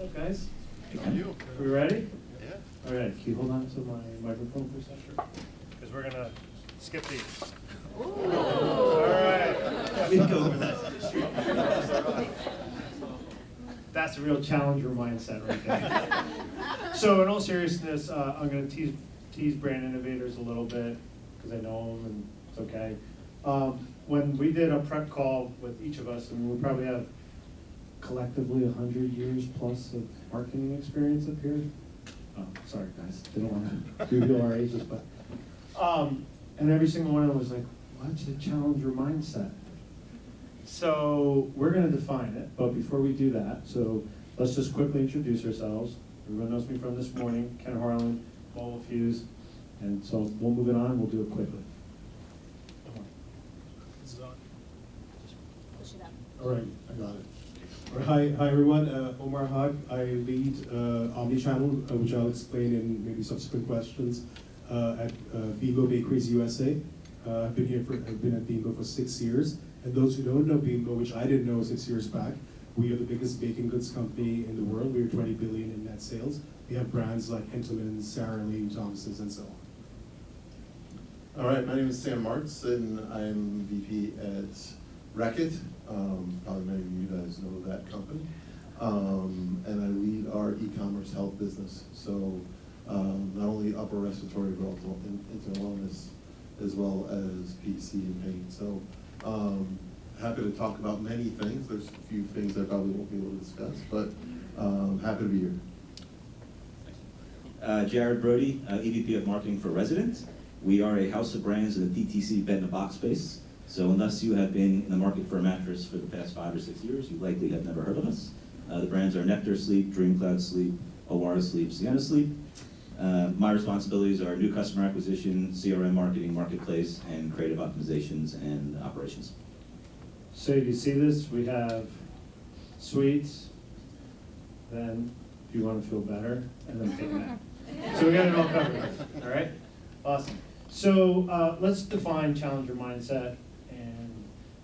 What's up, guys? How are you? We ready? Yeah. All right, can you hold on to my microphone for a second? Because we're gonna skip these. All right. We can go over that. That's a real challenger mindset right there. So in all seriousness, I'm going to tease Brand Innovators a little bit because I know them and it's okay. When we did a prep call with each of us, and we probably have collectively 100 years plus of marketing experience up here. Oh, sorry guys, didn't want to reveal our ages, but and every single one of them was like, what's a challenger mindset? So we're going to define it, but before we do that, so let's just quickly introduce ourselves. Everyone knows me from this morning, Ken Harlan, Mobilefuse, and so we'll move it on, we'll do it quickly. This is on. Push it up. All right, I got it. Hi everyone, Omar Haque. I lead Omnichannel, which I'll explain in maybe subsequent questions, at Bimbo Bakeries USA. I've been at Bimbo for 6 years. And those who don't know Bimbo, which I didn't know 6 years back, we are the biggest baking goods company in the world. We are 20 billion in net sales. We have brands like Entenmann's, Sara Lee, Thompson's, and so on. All right, my name is Sam Martz, and I'm VP at Reckitt. Probably many of you guys know that company. And I lead our e-commerce health business. So not only upper respiratory, but also into wellness, as well as PC and pain. So happy to talk about many things. There's a few things I probably won't be able to discuss, but happy to be here. Jared Brody, EVP of Marketing for Resident. We are a house of brands in the DTC bed-in-a-box space. So unless you have been in the market for a mattress for the past 5 or 6 years, you likely have never heard of us. The brands are Nectar Sleep, Dream Cloud Sleep, Awara Sleep, Sienna Sleep. My responsibilities are new customer acquisition, CRM marketing, marketplace, and creative optimizations and operations. So if you see this, we have sweets, then if you want to feel better, and then take a nap. So we got it all covered, all right? Awesome. So let's define challenger mindset, and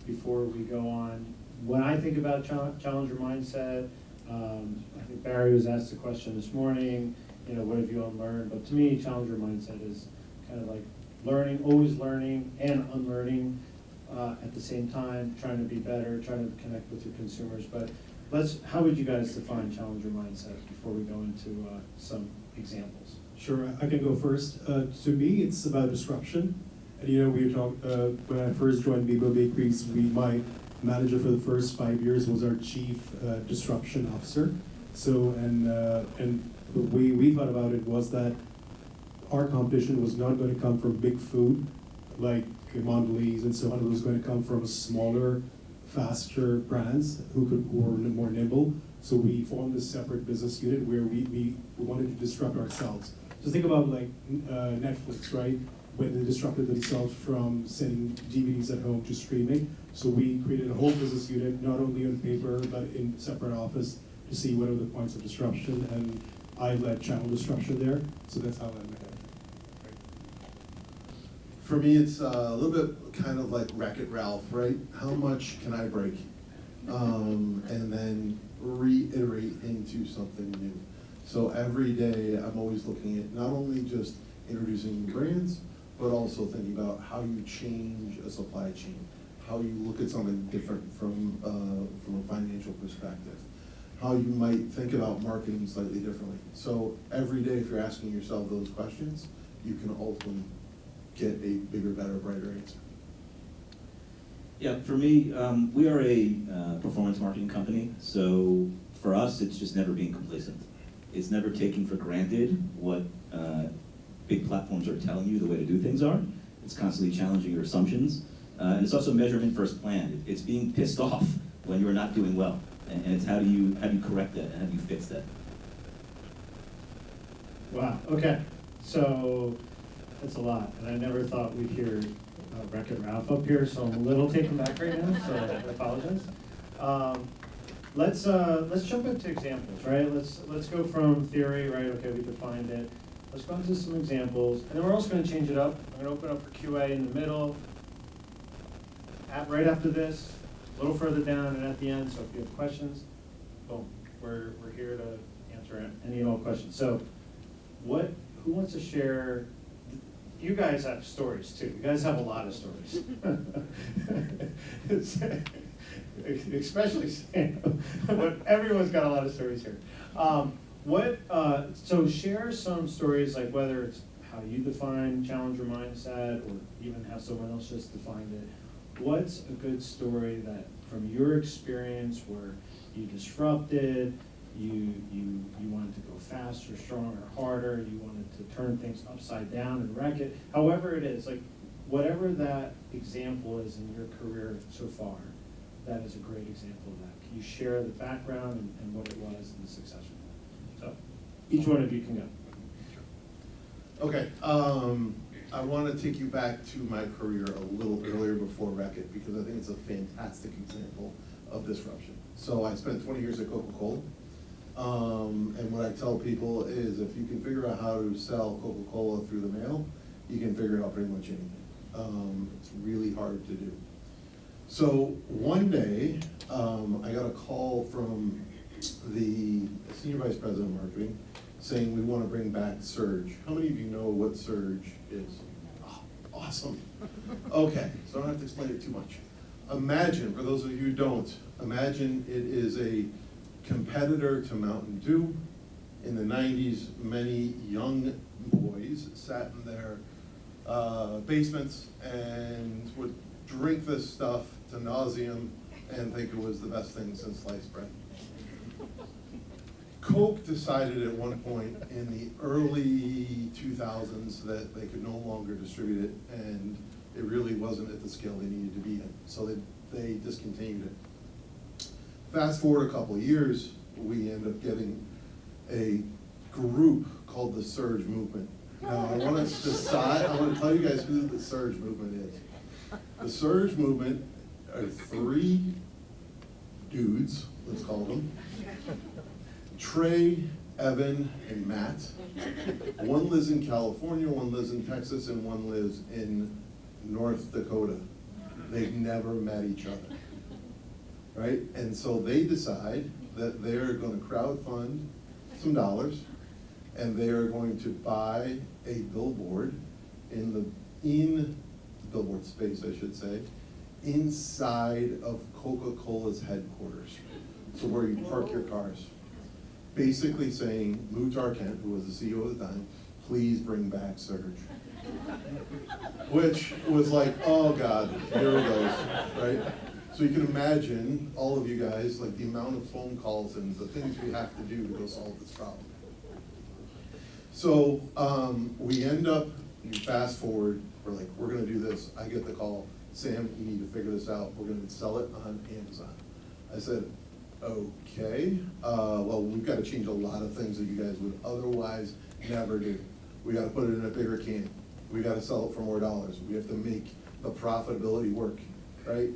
before we go on, when I think about challenger mindset, I think Barry was asked the question this morning, you know, what have you unlearned? But to me, challenger mindset is kind of like learning, always learning and unlearning at the same time, trying to be better, trying to connect with your consumers. But how would you guys define challenger mindset before we go into some examples? Sure, I can go first. To me, it's about disruption. And you know, we talked when I first joined Bimbo Bakeries. My manager for the first 5 years was our chief disruption officer. So and the way we thought about it was that our competition was not going to come from big food like Mondelez and so on. It was going to come from smaller, faster brands who were more nimble. So we formed a separate business unit where we wanted to disrupt ourselves. So think about like Netflix, right? When they disrupted themselves from sending DVDs at home to streaming. So we created a whole business unit, not only on paper, but in separate office to see what are the points of disruption. And I led channel disruption there. So that's how I met it. For me, it's a little bit kind of like Reckitt Ralph, right? How much can I break? And then reiterate into something new. So every day, I'm always looking at not only just introducing new brands, but also thinking about how you change a supply chain, how you look at something different from a financial perspective, how you might think about marketing slightly differently. So every day, if you're asking yourself those questions, you can ultimately get a bigger, better, brighter answer. Yeah, for me, we are a performance marketing company, so for us, it's just never being complacent. It's never taking for granted what big platforms are telling you the way to do things are. It's constantly challenging your assumptions. And it's also measurement versus plan. It's being pissed off when you're not doing well. And it's how do you correct that and how do you fix that? Wow, okay. So that's a lot. And I never thought we'd hear Reckitt Ralph up here, so I'm a little taken back right now, so I apologize. Let's jump into examples, right? Let's go from theory, right? Okay, we defined it. Let's go into some examples, and then we're also going to change it up. I'm going to open up for QA in the middle, right after this, a little further down, and at the end. So if you have questions, boom. we're here to answer any and all questions. So who wants to share? You guys have stories too. You guys have a lot of stories. Especially Sam, but everyone's got a lot of stories here. So share some stories, like whether it's how you define challenger mindset or even how someone else just defined it. What's a good story that from your experience where you disrupted, you wanted to go faster, stronger, harder, you wanted to turn things upside down and wreck it, however it is, like whatever that example is in your career so far, that is a great example of that. Can you share the background and what it was and the success of that? So each one of you can go. Okay, I want to take you back to my career a little earlier before Reckitt, because I think it's a fantastic example of disruption. So I spent 20 years at Coca-Cola, and what I tell people is if you can figure out how to sell Coca-Cola through the mail, you can figure out pretty much anything. It's really hard to do. So one day, I got a call from the Senior Vice President of Marketing saying we want to bring back Surge. How many of you know what Surge is? Oh, awesome. Okay, so I don't have to explain it too much. Imagine, for those of you who don't, imagine it is a competitor to Mountain Dew. In the 90s, many young boys sat in their basements and would drink this stuff to nauseam and think it was the best thing since sliced bread. Coke decided at one point in the early 2000s that they could no longer distribute it, and it really wasn't at the scale they needed to be in, so they discontinued it. Fast forward a couple of years, we end up getting a group called the Surge Movement. Now I want to tell you guys who the Surge Movement is. The Surge Movement are 3 dudes, let's call them. Trey, Evan, and Matt. One lives in California, one lives in Texas, and one lives in North Dakota. They've never met each other, right? And so they decide that they're going to crowdfund some dollars, and they are going to buy a billboard in the billboard space, I should say, inside of Coca-Cola's headquarters. So where you park your cars. Basically saying, Muhtar Kent, who was the CEO at the time, please bring back Surge. Which was like, oh God, here it goes, right? So you can imagine, all of you guys, like the amount of phone calls and the things we have to do to go solve this problem. So we end up, you fast forward, we're like, we're gonna do this. I get the call, Sam, you need to figure this out. We're gonna sell it on Amazon. I said, okay, well, we've got to change a lot of things that you guys would otherwise never do. We got to put it in a bigger can. We got to sell it for more dollars. We have to make the profitability work, right?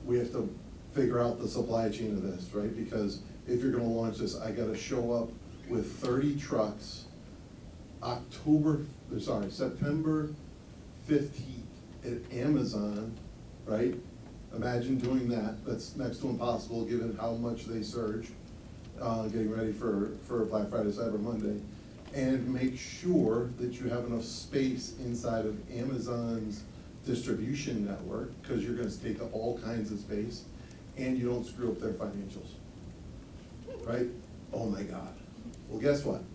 We have to figure out the supply chain of this, right? Because if you're going to launch this, I got to show up with 30 trucks September 15th at Amazon, right? Imagine doing that. That's next to impossible given how much they surge, getting ready for Black Friday, Cyber Monday. And make sure that you have enough space inside of Amazon's distribution network, because you're gonna take up all kinds of space, and you don't screw up their financials, right? Oh my God. Well, guess what?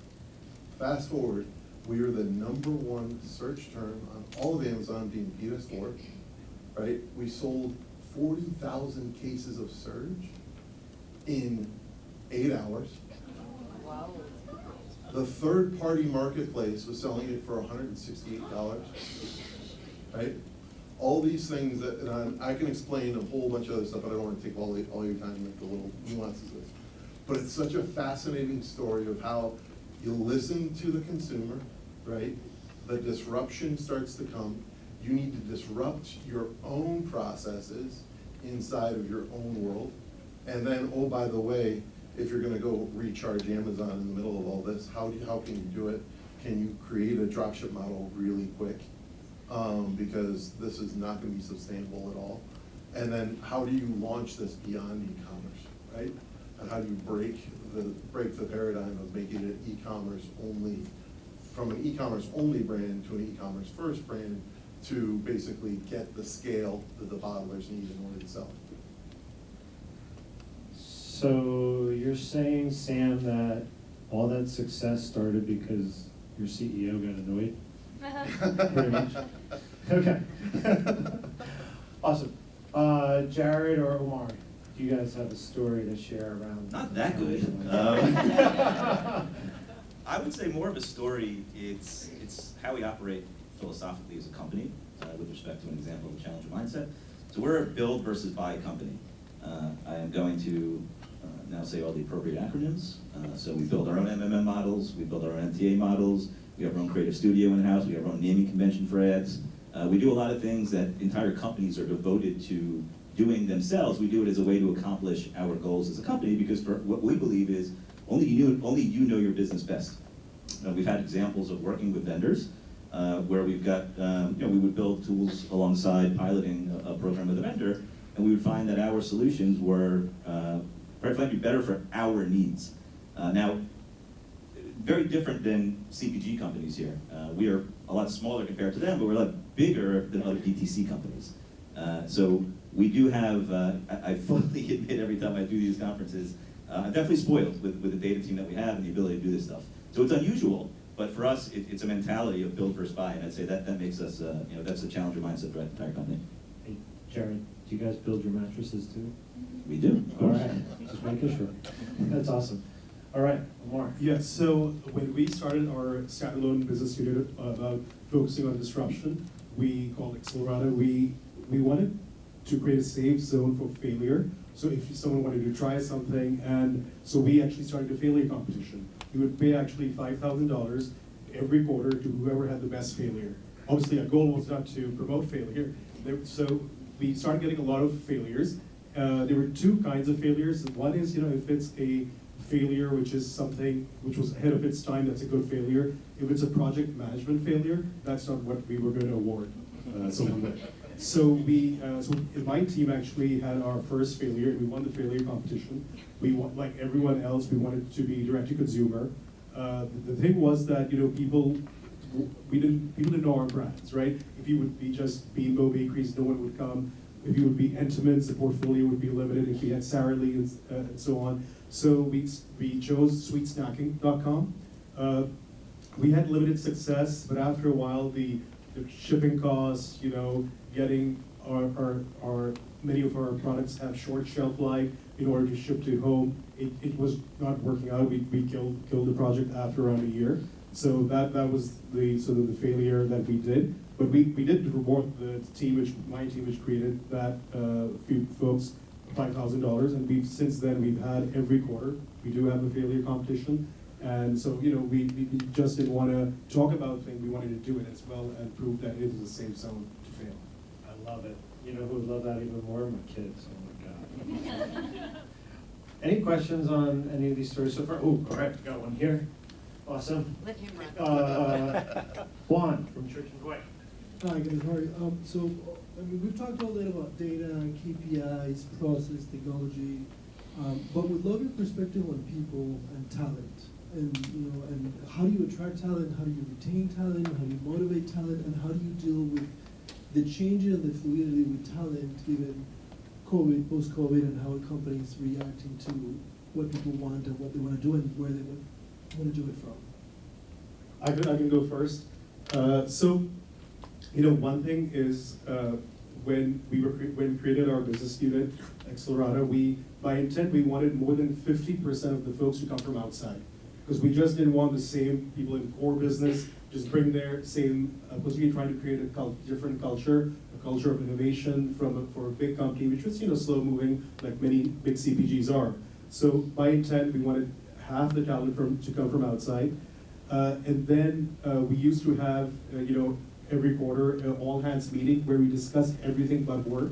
Fast forward, we are the #1 search term on all of Amazon being PS4, right? We sold 40,000 cases of Surge in 8 hours. Wow. The third-party marketplace was selling it for $168, right? All these things that, and I can explain a whole bunch of other stuff, but I don't want to take all your time with the little nuances of this. But it's such a fascinating story of how you listen to the consumer, right? The disruption starts to come. You need to disrupt your own processes inside of your own world. And then, oh, by the way, if you're gonna go recharge Amazon in the middle of all this, how can you do it? Can you create a dropship model really quick? Because this is not gonna be sustainable at all. And then how do you launch this beyond e-commerce, right? and how do you break the paradigm of making it e-commerce only, from an e-commerce only brand to an e-commerce first brand, to basically get the scale that the bottlers need in order to sell. So you're saying, Sam, that all that success started because your CEO got annoyed? Pretty much. Okay. Awesome. Jared or Omar, do you guys have a story to share around? Not that good. I would say more of a story, it's how we operate philosophically as a company, with respect to an example of a challenger mindset. So we're a build versus buy company. I am going to now say all the appropriate acronyms. So we build our own MMM models, we build our own MTA models, we have our own creative studio in-house, we have our own naming convention for ads. We do a lot of things that entire companies are devoted to doing themselves. We do it as a way to accomplish our goals as a company, because for what we believe is only you know your business best. We've had examples of working with vendors where we've got, we would build tools alongside piloting a program with a vendor, and we would find that our solutions were, quite frankly, better for our needs. Now, very different than CPG companies here. We are a lot smaller compared to them, but we're a lot bigger than other DTC companies. So we do have, I fully admit every time I do these conferences, I'm definitely spoiled with the data team that we have and the ability to do this stuff. So it's unusual, but for us, it's a mentality of build versus buy, and I'd say that makes us, that's a challenger mindset for the entire company. Hey, Jared, do you guys build your mattresses too? We do. All right, just making sure. That's awesome. All right, Omar. Yes, so when we started our standalone business unit about focusing on disruption, we called Accelerata. We wanted to create a safe zone for failure. So if someone wanted to try something, and so we actually started a failure competition. We would pay actually $5,000 every quarter to whoever had the best failure. Obviously, our goal was not to promote failure. So we started getting a lot of failures. There were two kinds of failures. One is, if it's a failure which is something which was ahead of its time, that's a good failure. If it's a project management failure, that's not what we were going to award someone with. So my team actually had our first failure. We won the failure competition. We want, like everyone else, we wanted to be direct to consumer. The thing was that people didn't know our brands, right? If you would be just Bimbo Bakeries, no one would come. If you would be Intimates, the portfolio would be limited. If we had Sara Lee and so on. So we chose sweetsnacking.com. We had limited success, but after a while, the shipping costs, getting our many of our products have short shelf life in order to ship to home. It was not working out. We killed the project after around a year. So that was the sort of the failure that we did. But we did reward the team, my team, which created that few folks $5,000, and since then we've had every quarter. We do have a failure competition, and so we just didn't want to talk about things. We wanted to do it as well and prove that it is a safe zone to fail. I love it. You know who would love that even more? My kids. Oh my God. Any questions on any of these stories so far? Oh, all right, got one here. Awesome. Let him run. Juan from Church Dwight. Hi, guys, how are you? So, we've talked all day about data, KPIs, process, technology, but we'd love your perspective on people and talent. And how do you attract talent? How do you retain talent? How do you motivate talent? And how do you deal with the changes and the fluidity with talent, given COVID, post-COVID, and how companies reacting to what people want and what they want to do and where they want to do it from? I can go first. One thing is when we created our business unit, Accelerata, by intent we wanted more than 50% of the folks to come from outside, because we just didn't want the same people in core business just bring their same. Because we were trying to create a different culture, a culture of innovation for a big company, which was slow moving, like many big CPGs are. So by intent we wanted half the talent to come from outside, and then we used to have every quarter an all hands meeting where we discussed everything but work,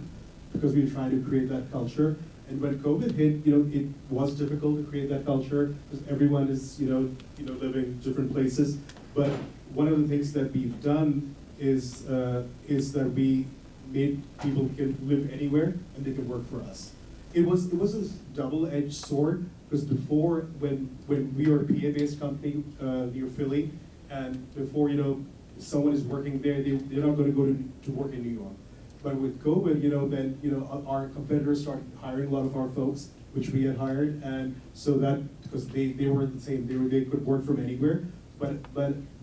because we were trying to create that culture. And when COVID hit, it was difficult to create that culture because everyone is living different places. But one of the things that we've done is that we made people can live anywhere and they can work for us. it was a double-edged sword, because before, when we were a PA-based company near Philly, and before, you know, someone is working there, they're not gonna go to work in New York. But with COVID, you know, then, you know, our competitors started hiring a lot of our folks, which we had hired, and so that, because they were the same, they could work from anywhere. But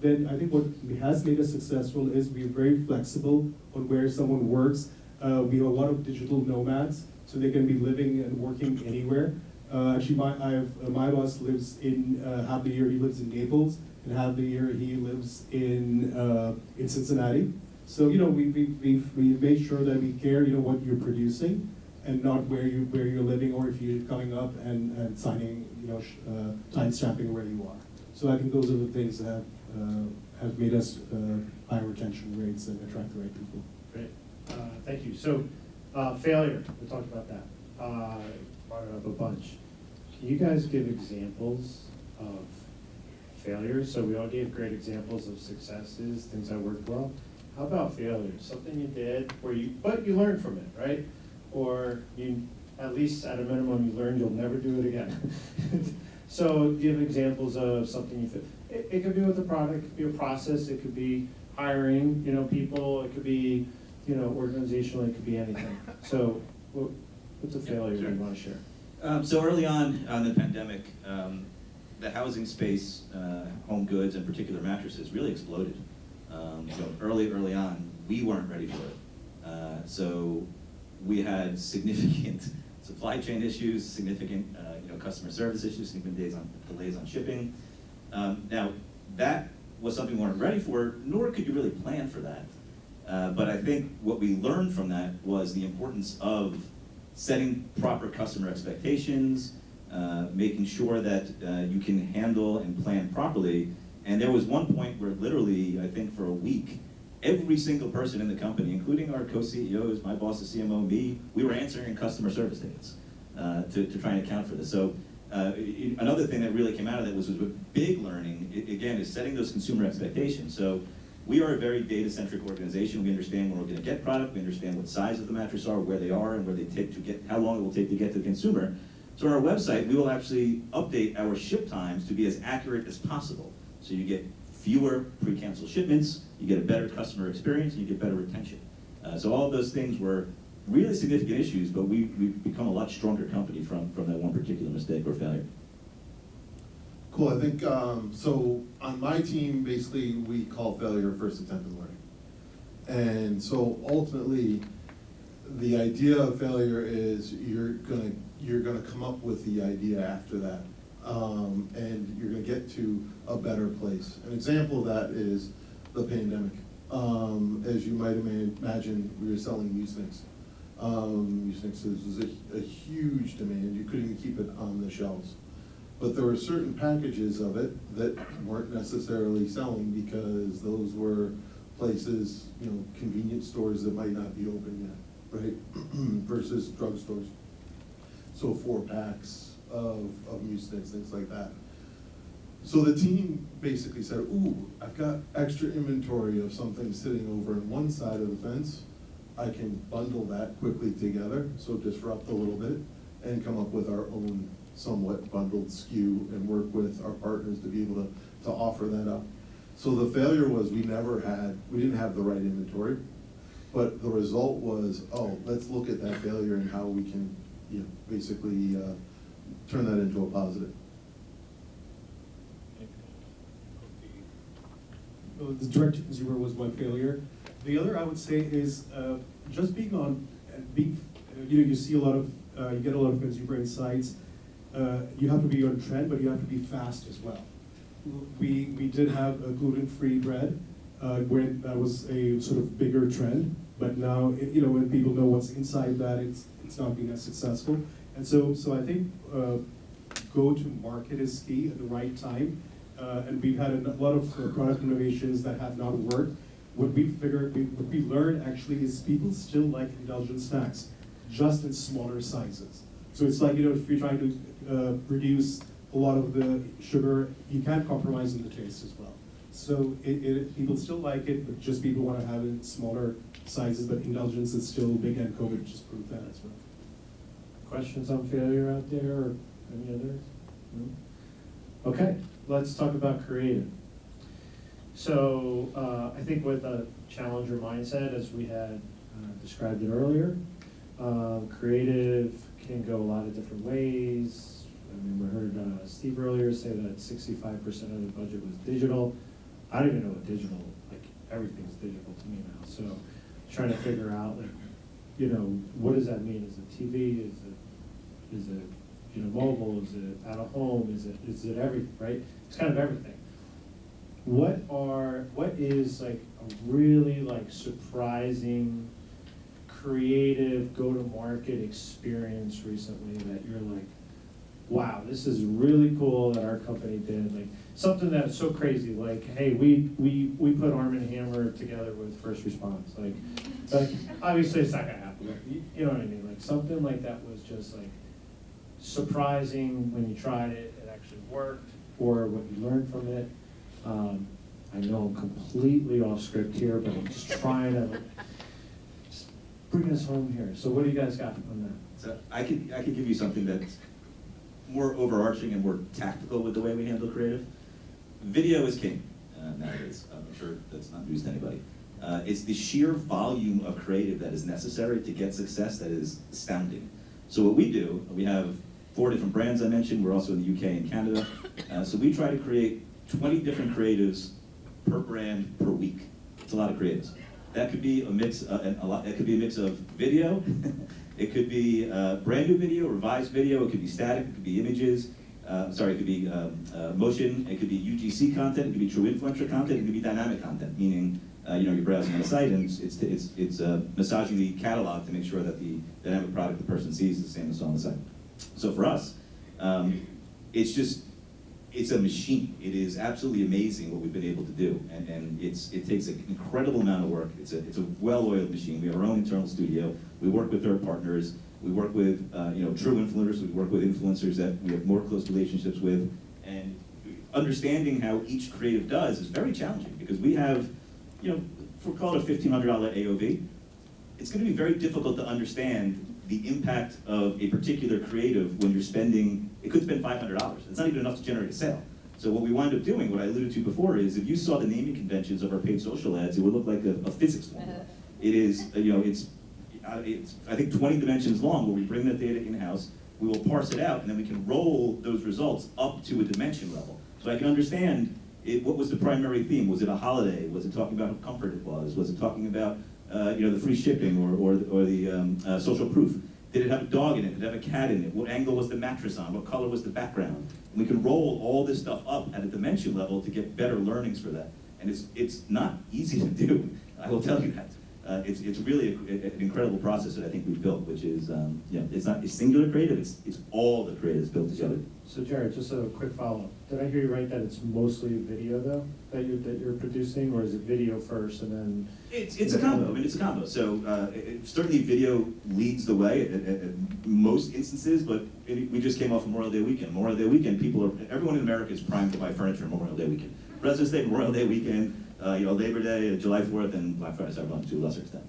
then I think what has made us successful is we're very flexible on where someone works. We have a lot of digital nomads, so they can be living and working anywhere. Actually, my boss lives in, half the year he lives in Naples, and half the year he lives in Cincinnati. So, you know, we've made sure that we care, you know, what you're producing, and not where you're living, or if you're coming up and signing, you know, time stamping where you are. So I think those are the things that have made us high retention rates and attract the right people. Great, thank you. So, failure, we talked about that. Brought it up a bunch. Can you guys give examples of failures? So we all gave great examples of successes, things that worked well. How about failures? Something you did but you learned from it, right? Or you, at least at a minimum, you learned you'll never do it again. So give examples of something you failed. It could be with a product, it could be a process, it could be hiring, you know, people, it could be, you know, organizational, it could be anything. So what's a failure you want to share? So early on the pandemic, the housing space, home goods, in particular mattresses, really exploded. So early on, we weren't ready for it. So we had significant supply chain issues, significant customer service issues, significant delays on shipping. Now, that was something we weren't ready for, nor could you really plan for that. But I think what we learned from that was the importance of setting proper customer expectations, making sure that you can handle and plan properly. And there was one point where literally, I think for a week, every single person in the company, including our co-CEOs, my boss, the CMO, me, we were answering customer service tickets to try and account for this. So another thing that really came out of that was a big learning, again, is setting those consumer expectations. So we are a very data-centric organization. We understand when we're going to get product, we understand what size of the mattress are, where they are, and where they take to get, how long it will take to get to the consumer. So on our website, we will actually update our ship times to be as accurate as possible. So you get fewer pre-canceled shipments, you get a better customer experience, and you get better retention. So all of those things were really significant issues, but we've become a lot stronger company from that one particular mistake or failure. Cool, I think, so on my team, basically, we call failure first attempt in learning. And so ultimately, the idea of failure is you're gonna come up with the idea after that. And you're gonna get to a better place. An example of that is the pandemic. As you might imagine, we were selling Mucinex. Mucinex was a huge demand. You couldn't even keep it on the shelves. But there were certain packages of it that weren't necessarily selling because those were places, you know, convenience stores that might not be open yet, right? Versus drugstores. So 4-packs of Mucinex, things like that. So the team basically said, ooh, I've got extra inventory of something sitting over on one side of the fence. I can bundle that quickly together, so disrupt a little bit, and come up with our own somewhat bundled SKU and work with our partners to be able to offer that up. So the failure was we didn't have the right inventory, but the result was, oh, let's look at that failure and how we can, you know, basically turn that into a positive. The direct to consumer was one failure. The other, I would say, is just being on, you see a lot of, you get a lot of consumer insights. You have to be on trend, but you have to be fast as well. We did have a gluten-free bread, where that was a sort of bigger trend, but now, when people know what's inside that, it's not being as successful. And so I think go to market is key at the right time. And we've had a lot of product innovations that have not worked. What we learned actually is people still like indulgent snacks, just in smaller sizes. So it's like, if you're trying to reduce a lot of the sugar, you can't compromise on the taste as well. So people still like it, but just people want to have it in smaller sizes, but indulgence is still big, and COVID just proved that as well. questions on failure out there, or any others? No? Okay, let's talk about creative. So I think with a challenger mindset, as we had described it earlier, creative can go a lot of different ways. I mean, we heard Steve earlier say that 65% of the budget was digital. I don't even know what digital, like everything's digital to me now. So trying to figure out, like, you know, what does that mean? Is it TV? Is it you know, mobile? Is it out of home? Is it everything, right? It's kind of everything. What is like a really like surprising, creative go-to-market experience recently that you're like, wow, this is really cool that our company did, like something that's so crazy, like, hey, we put Arm & Hammer together with first response, like obviously it's not gonna happen, but you know what I mean, like something like that was just like surprising when you tried it, it actually worked, or what you learned from it. I know I'm completely off script here, but I'm just trying to just bring us home here. So what do you guys got on that? So I could give you something that's more overarching and more tactical with the way we handle creative. Video is king nowadays. I'm sure that's not news to anybody. It's the sheer volume of creative that is necessary to get success that is astounding. So what we do, we have 4 different brands I mentioned. We're also in the UK and Canada. So we try to create 20 different creatives per brand per week. It's a lot of creatives. That could be a mix. It could be a mix of video. It could be brand new video, revised video. It could be static. It could be images. It could be motion. It could be UGC content. It could be true influencer content. It could be dynamic content, meaning you're browsing on the site and it's massaging the catalog to make sure that the dynamic product the person sees is the same as on the site. So for us, it's a machine. It is absolutely amazing what we've been able to do, and it takes an incredible amount of work. It's a well-oiled machine. We have our own internal studio. We work with third partners. We work with true influencers. We work with influencers that we have more close relationships with, and understanding how each creative does is very challenging because we have, if we're called a $1,500 AOV, it's going to be very difficult to understand the impact of a particular creative when you're spending, it could spend $500. It's not even enough to generate a sale. So what we wind up doing, what I alluded to before, is if you saw the naming conventions of our paid social ads, it would look like a physics formula. It is, it's I think 20 dimensions long where we bring that data in-house, we will parse it out, and then we can roll those results up to a dimension level. So I can understand what was the primary theme. Was it a holiday? Was it talking about how comfort it was? Was it talking about the free shipping or the social proof? Did it have a dog in it? Did it have a cat in it? What angle was the mattress on? What color was the background? And we can roll all this stuff up at a dimension level to get better learnings for that. And it's not easy to do, I will tell you that. It's really an incredible process that I think we've built, which is, it's not singular creative, it's all the creatives built together. So Jared, just a quick follow-up. Did I hear you right that it's mostly video though, that you're producing, or is it video first and then? It's a combo. I mean, it's a combo. So certainly video leads the way at most instances, but we just came off Memorial Day weekend. Memorial Day weekend, everyone in America is primed to buy furniture on Memorial Day weekend. President's Day, Memorial Day weekend, Labor Day, July 4th, and Black Friday, Cyber to a lesser extent.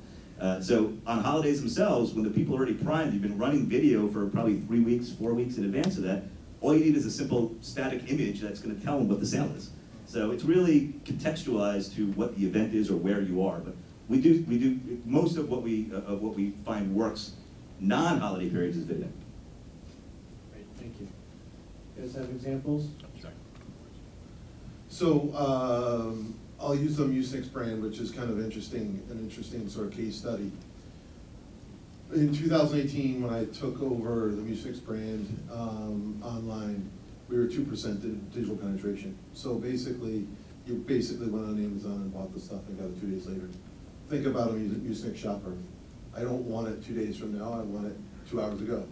So on holidays themselves, when the people are already primed, you've been running video for probably 3 weeks, 4 weeks in advance of that. All you need is a simple static image that's going to tell them what the sale is. So it's really contextualized to what the event is or where you are. But we do most of what we find works non-holiday periods is video. Great, thank you. You guys have examples? So I'll use the Mucinex brand, which is kind of an interesting sort of case study. In 2018, when I took over the Mucinex brand online, we were 2% digital penetration. So basically, you went on Amazon and bought the stuff and got it 2 days later. Think about a Mucinex shopper. I don't want it 2 days from now, I want it 2 hours ago.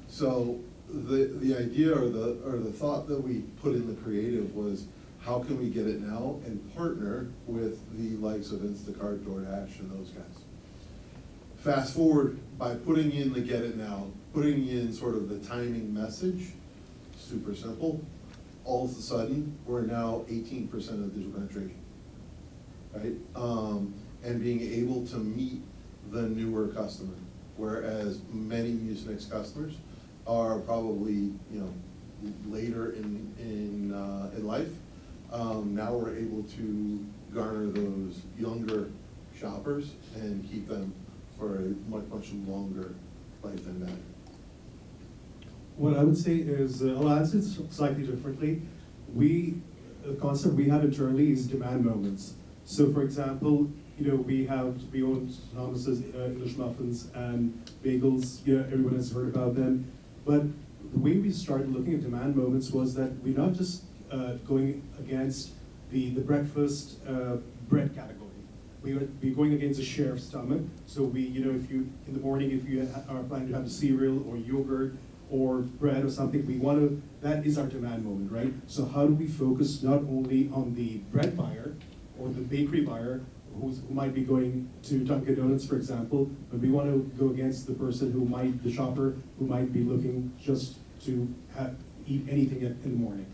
So the idea or the thought that we put in the creative was, how can we get it now and partner with the likes of Instacart, DoorDash, and those guys. Fast forward, by putting in the get it now, putting in sort of the timing message, super simple, all of a sudden, we're now 18% of digital penetration, right? And being able to meet the newer customer. whereas many Mucinex customers are probably, later in life. Now we're able to garner those younger shoppers and keep them for a much longer life than that. What I would say is, I'll answer it slightly differently. The concept we have internally is demand moments. So for example, we own Thomas's English muffins and bagels, everyone has heard about them. But the way we started looking at demand moments was that we're not just going against the breakfast bread category. We're going against a share of stomach. So if you, in the morning, if you are planning to have a cereal or yogurt or bread or something, that is our demand moment, right? So how do we focus not only on the bread buyer or the bakery buyer who might be going to Dunkin' Donuts, for example, but we want to go against the shopper who might be looking just to eat anything in the morning.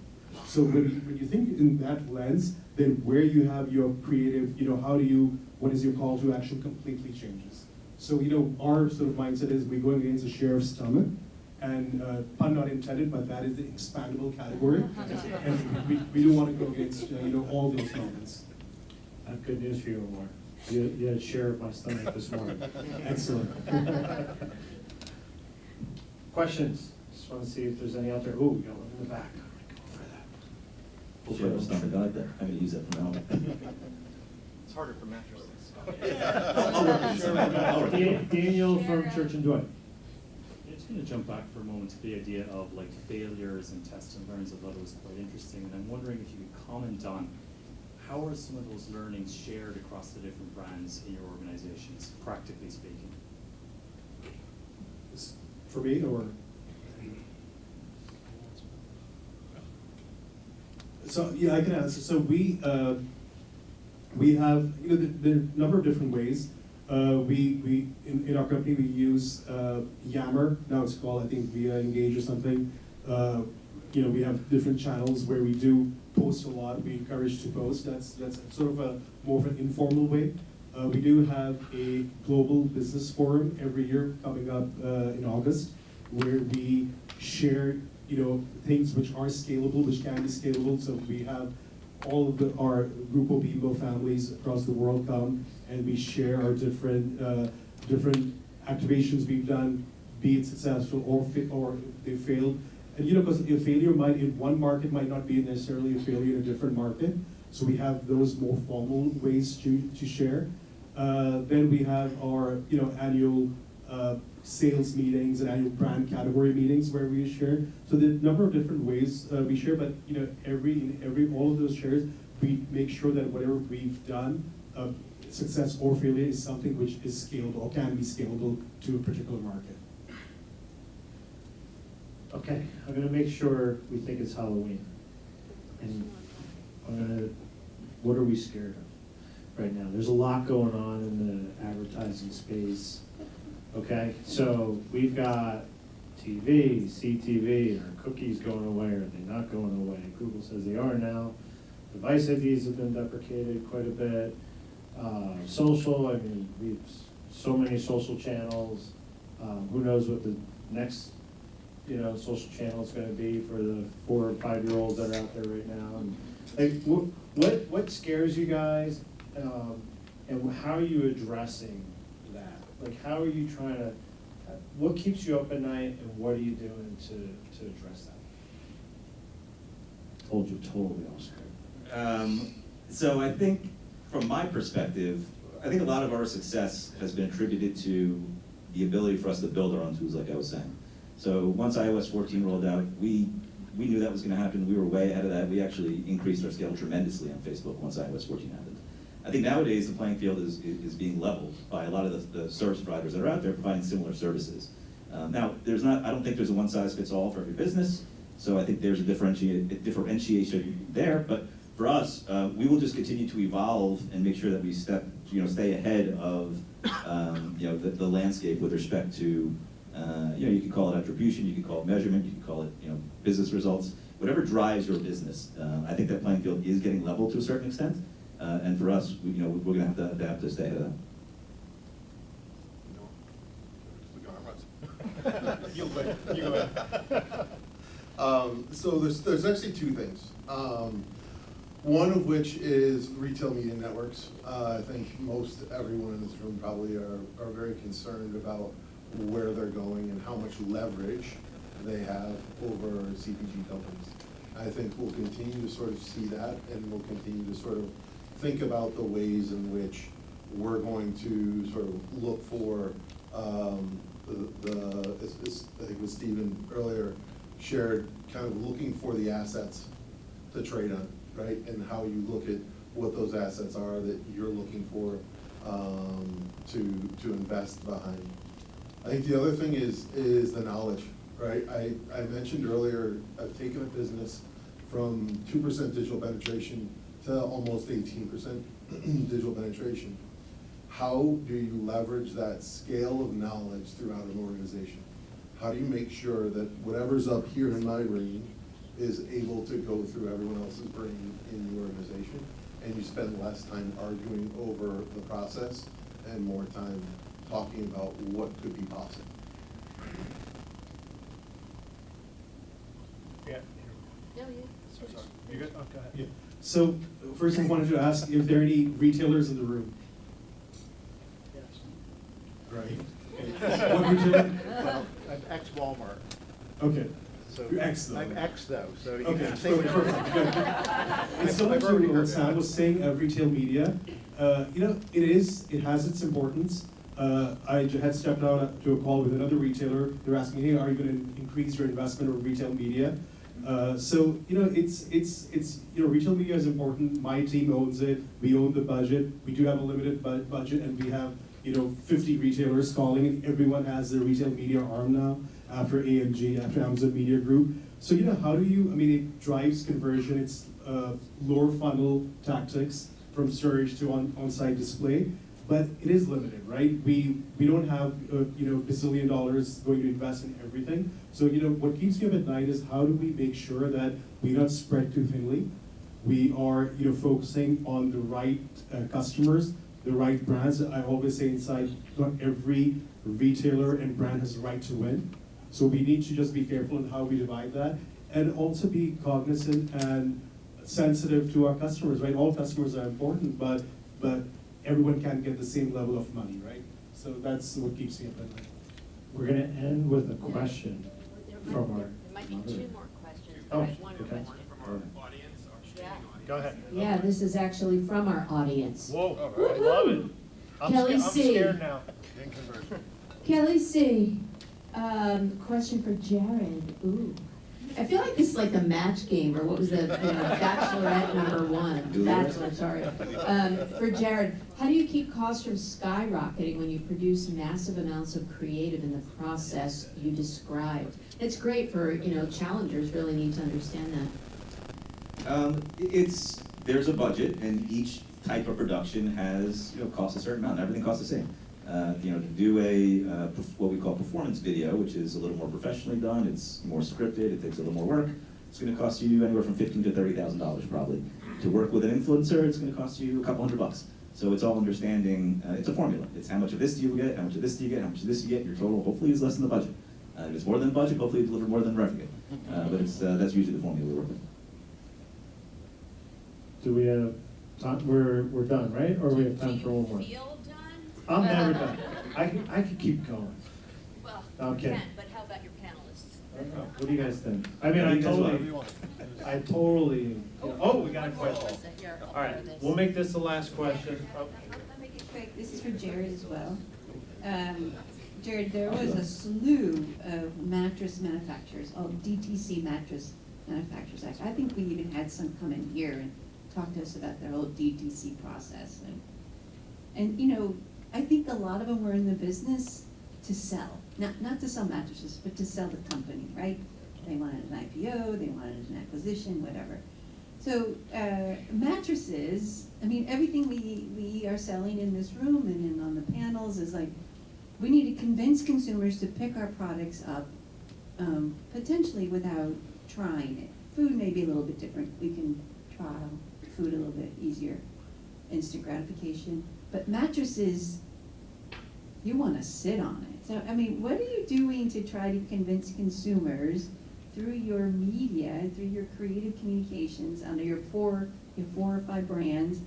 So when you think in that lens, then where you have your creative, what is your call to action completely changes. So our sort of mindset is we're going against a share of stomach, and pun not intended, but that is the expandable category. And we don't want to go against all those moments. I have good news for you, Omar. You had a share of my stomach this morning. Excellent. Questions? Just want to see if there's any out there. Oh, we got one in the back. Go for that. Share of stomach, I like that. I'm gonna use that from now on. It's harder for mattresses. Daniel from Church Dwight. I'm just going to jump back for a moment to the idea of like failures and test and learns. I thought it was quite interesting, and I'm wondering if you could comment on how are some of those learnings shared across the different brands in your organizations, practically speaking? For me, or? So yeah, I can answer. So we have the number of different ways. We in our company we use Yammer. Now it's called, I think, Via Engage or something. We have different channels where we do post a lot. We encourage to post. That's sort of a more of an informal way. We do have a global business forum every year coming up in August, where we share things which are scalable, which can be scalable. So we have all of our group of Bimbo families across the world come, and we share our different activations we've done, be it successful or they failed. And because a failure in one market might not be necessarily a failure in a different market. So we have those more formal ways to share. Then we have our annual sales meetings and annual brand category meetings where we share. So the number of different ways we share, but all of those shares, we make sure that whatever we've done, success or failure, is something which is scalable or can be scalable to a particular market. Okay, I'm gonna make sure we think it's Halloween. And what are we scared of right now? There's a lot going on in the advertising space. Okay, so we've got TV, CTV, are cookies going away? Are they not going away? Google says they are now. Device IDs have been deprecated quite a bit. Social, I mean, we've so many social channels. Who knows what the next social channel is going to be for the 4 or 5-year-olds that are out there right now. And like, what scares you guys, and how are you addressing that? Like, how are you trying to? What keeps you up at night, and what are you doing to address that? Told you totally off script. So I think, from my perspective, I think a lot of our success has been attributed to the ability for us to build our own tools, like I was saying. So once iOS 14 rolled out, we knew that was going to happen. We were way ahead of that. We actually increased our scale tremendously on Facebook once iOS 14 happened. I think nowadays the playing field is being leveled by a lot of the service providers that are out there providing similar services. Now, I don't think there's a one-size-fits-all for every business, so I think there's a differentiation there, but for us, we will just continue to evolve and make sure that we stay ahead of the landscape with respect to you could call it attribution, you could call it measurement, you could call it business results, whatever drives your business. I think that playing field is getting leveled to a certain extent, and for us, we're going to have to stay ahead of that. You go ahead. So there's actually two things. One of which is retail media networks. I think most everyone in this room probably are very concerned about where they're going and how much leverage they have over CPG companies. I think we'll continue to sort of see that, and we'll continue to sort of think about the ways in which we're going to sort of look for I think what Stephen earlier shared, kind of looking for the assets to trade on, right? And how you look at what those assets are that you're looking for to invest behind. I think the other thing is the knowledge, right? I mentioned earlier, I've taken a business from 2% digital penetration to almost 18% digital penetration. How do you leverage that scale of knowledge throughout an organization? How do you make sure that whatever's up here in my brain is able to go through everyone else's brain in the organization, and you spend less time arguing over the process and more time talking about what could be possible? Yeah. No, you. So sorry. You good? Oh, go ahead. Yeah. So first I wanted to ask if there are any retailers in the room. Right. What retailer? Well, I'm ex-Walmart, Okay. so. You're ex though. I'm ex though, so you Okay, can say whatever. perfect, good. It's similar I've already to heard what Sam that. was saying, retail media. It has its importance. I had stepped out to a call with another retailer. They're asking, hey, are you going to increase your investment in retail media? Retail media is important. My team owns it. We own the budget. We do have a limited budget, and we have 50 retailers calling, and everyone has their retail media arm now after AMG, after Amazon Media Group. So how do you? It drives conversion. It's lower funnel tactics from search to on-site display, but it is limited, right? We don't have $1 dollars going to invest in everything. So what keeps me up at night is how do we make sure that we not spread too thinly? We are focusing on the right customers, the right brands. I always say inside, not every retailer and brand has the right to win. So we need to just be careful in how we divide that, and also be cognizant and sensitive to our customers, right? All customers are important, but everyone can't get the same level of money, right? So that's what keeps me up at night. We're gonna end with a question from our. There might be two more questions, but Oh, I have one okay. question. Yeah. Go ahead. Yeah, this is actually from our audience. Whoa, I love it. Kelly I'm C. scared now. In conversion. Kelly C., question for Jared. Ooh. I feel like this is like the match game, or what was the Bachelorette #1? Bachelor, sorry. For Jared, how do you keep costs from skyrocketing when you produce massive amounts of creative in the process you described? It's great for, challengers really need to understand that. There's a budget, and each type of production has costs a certain amount. Everything costs the same. To do what we call performance video, which is a little more professionally done, it's more scripted, it takes a little more work. It's going to cost you anywhere from $15,000 to $30,000 probably. To work with an influencer, it's going to cost you a couple $100. So it's all understanding. It's a formula. It's how much of this do you get, how much of this do you get, how much of this do you get. Your total hopefully is less than the budget. If it's more than the budget, hopefully you deliver more than the revenue. But that's usually the formula we work with. Do we have time? We're done, right? Or we have time for one more? Do you feel done? I'm never done. I could keep going. Well, I'm you kidding. can, but how about your panelists? I don't know. What do you guys think? I totally. We got a question. Melissa, here, I'll All right, throw this. we'll make this the last question. Oh, I'll make it quick. This is for Jared as well. Jared, there was a slew of mattress manufacturers, DTC mattress manufacturers. I think we even had some come in here and talk to us about their whole DTC process. And I think a lot of them were in the business to sell, not to sell mattresses, but to sell the company, right? They wanted an IPO, they wanted an acquisition, whatever. So mattresses, everything we are selling in this room and on the panels is like, we need to convince consumers to pick our products up, potentially without trying it. Food may be a little bit different. We can trial food a little bit easier, instant gratification. But mattresses, you wanna sit on it. So, I mean, what are you doing to try to convince consumers through your media, through your creative communications, under your four or five brands,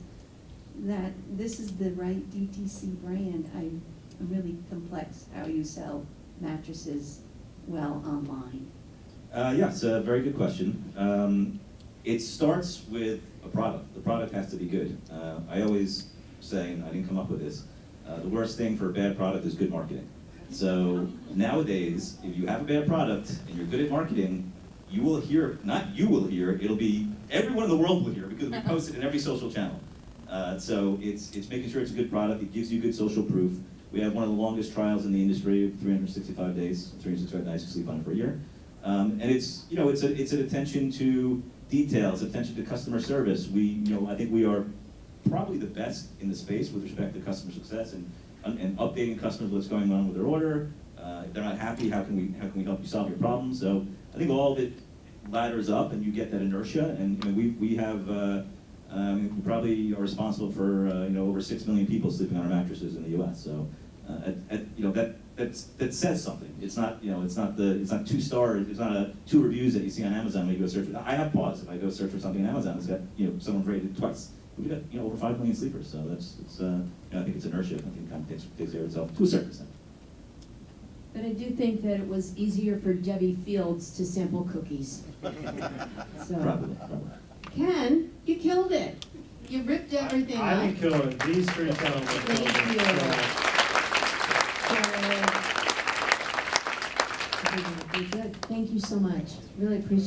that this is the right DTC brand? I'm really complex how you sell mattresses well online. Yeah, it's a very good question. It starts with a product. The product has to be good. I always say, and I didn't come up with this, the worst thing for a bad product is good marketing. So nowadays, if you have a bad product and you're good at marketing, you will hear, not you will hear, it'll be everyone in the world will hear because we post it in every social channel. So it's making sure it's a good product. It gives you good social proof. We have one of the longest trials in the industry, 365 days, 365 nights to sleep on it for a year. And it's, you know, it's an attention to details, attention to customer service. I think we are probably the best in the space with respect to customer success and updating customers what's going on with their order. If they're not happy, how can we help you solve your problem? So I think all of it ladders up, and you get that inertia. And we have we probably are responsible for over 6 million people sleeping on our mattresses in the U.S. So that says something. It's not it's not 2 stars. It's not 2 reviews that you see on Amazon when you go search for. I have pause if I go search for something on Amazon. It's got someone rated twice. We've got over 5 million sleepers. So I think it's inertia. I think it kind of takes care of itself to a certain extent. But I do think that it was easier for Debbie Fields to sample cookies. So, Probably. Ken, you killed it. You ripped everything I up. didn't kill it. These 3 gentlemen killed it. Thank you. So, Very good. Thank you so much. Really appreciate it.